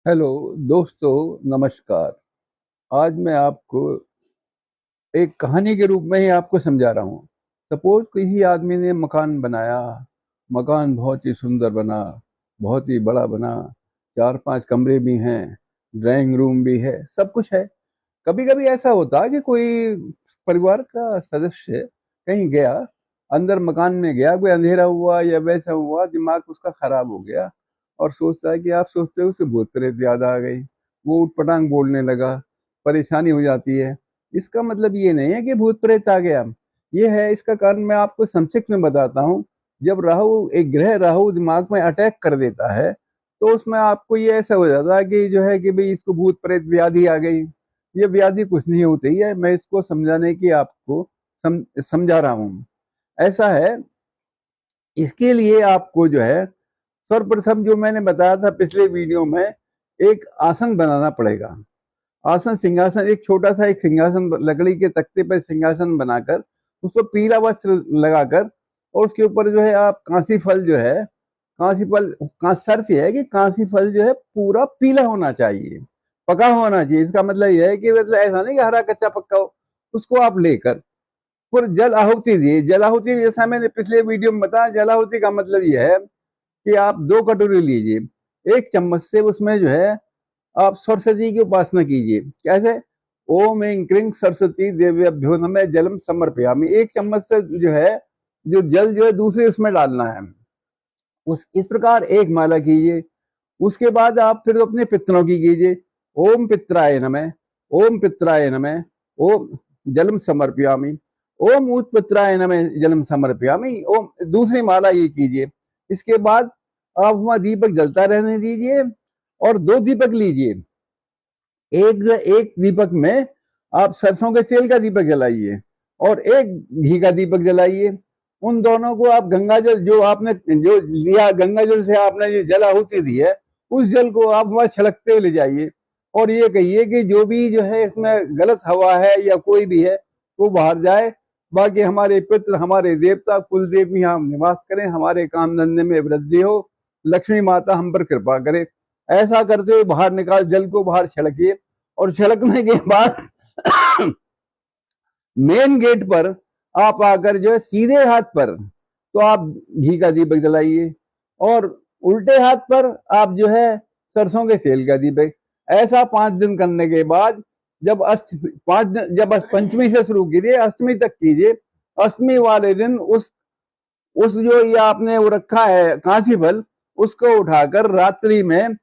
Hello दोस्तों, नमस्कार। आज मैं आपको एक कहानी के रूप में ही आपको समझा रहा हूँ। सपोज किसी आदमी ने मकान बनाया। मकान बहुत ही सुंदर बना, बहुत ही बड़ा बना। 4-5 कमरे भी हैं, ड्राइंग रूम भी है, सब कुछ है। कभी कभी ऐसा होता है कि कोई परिवार का सदस्य कहीं गया, अंदर मकान में गया, कोई अंधेरा हुआ या वैसा हुआ, दिमाग उसका खराब हो गया और सोचता है कि आप सोचते हो उसे भूत प्रेत याद आ गई। वो उटपटांग बोलने लगा, परेशानी हो जाती है। इसका मतलब ये नहीं है कि भूत प्रेत आ गया। ये है, इसका कारण मैं आपको संक्षिप्त में बताता हूँ। जब राहु, एक ग्रह राहु दिमाग में अटैक कर देता है, तो उसमें आपको ये ऐसा हो जाता है कि जो है कि भाई इसको भूत प्रेत व्याधि आ गई। ये व्याधि कुछ नहीं होती है, मैं इसको समझाने की आपको समझा रहा हूँ। ऐसा है, इसके लिए आपको जो है सर्वप्रथम जो मैंने बताया था पिछले वीडियो में, एक आसन बनाना पड़ेगा। आसन, सिंहासन, एक छोटा सा एक सिंहासन, लकड़ी के तख्ते पर सिंहासन बनाकर उसको पीला वस्त्र लगाकर, और उसके ऊपर जो है आप कांसी फल जो है, कांसी फल का शर्त यह है कि कांसी फल जो है पूरा पीला होना चाहिए, पका होना चाहिए। इसका मतलब यह है कि मतलब ऐसा नहीं कि हरा कच्चा पक्का हो। उसको आप लेकर फिर जल आहुति दिए। जल आहुति जैसा मैंने पिछले वीडियो में बताया, जल आहुति का मतलब यह है कि आप 2 कटोरी लीजिए, एक चम्मच से उसमें जो है आप सरस्वती की उपासना कीजिए। कैसे? ओम ऐं क्रीं सरस्वती देव्यभ्यो नमः जलम समर्पयामि। एक चम्मच से जो है, जो जल जो है दूसरे उसमें डालना है। उस इस प्रकार एक माला कीजिए। उसके बाद आप फिर अपने पितरों की कीजिए। ओम पित्राय नमः, ओम पित्राय नमः, ओम जलम समर्पयामि, ओम उत्पित्राय नमः जलम समर्पयामि। ओम, दूसरी माला ये कीजिए। इसके बाद आप वहां दीपक जलता रहने दीजिए, और 2 दीपक लीजिए। एक एक दीपक में आप सरसों के तेल का दीपक जलाइए, और एक घी का दीपक जलाइए। उन दोनों को आप गंगा जल जो आपने जो लिया, गंगा जल से आपने जो जल आहुति दी है, उस जल को आप वहां छलकते ले जाइए, और ये कहिए कि जो भी जो है इसमें गलत हवा है या कोई भी है, वो बाहर जाए। बाकी हमारे पितृ, हमारे देवता, कुल देवी यहाँ निवास करें, हमारे काम धंधे में वृद्धि हो, लक्ष्मी माता हम पर कृपा करे। ऐसा करते हुए बाहर निकाल, जल को बाहर छिड़किए। और छिड़कने के बाद मेन गेट पर आप आकर जो है सीधे हाथ पर तो आप घी का दीपक जलाइए, और उल्टे हाथ पर आप जो है सरसों के तेल का दीपक। ऐसा 5 दिन करने के बाद, जब अष्ट 5 दिन, जब पंचमी से शुरू कीजिए, अष्टमी तक कीजिए। अष्टमी वाले दिन उस जो ये आपने वो रखा है कांसी फल, उसको उठाकर रात्रि में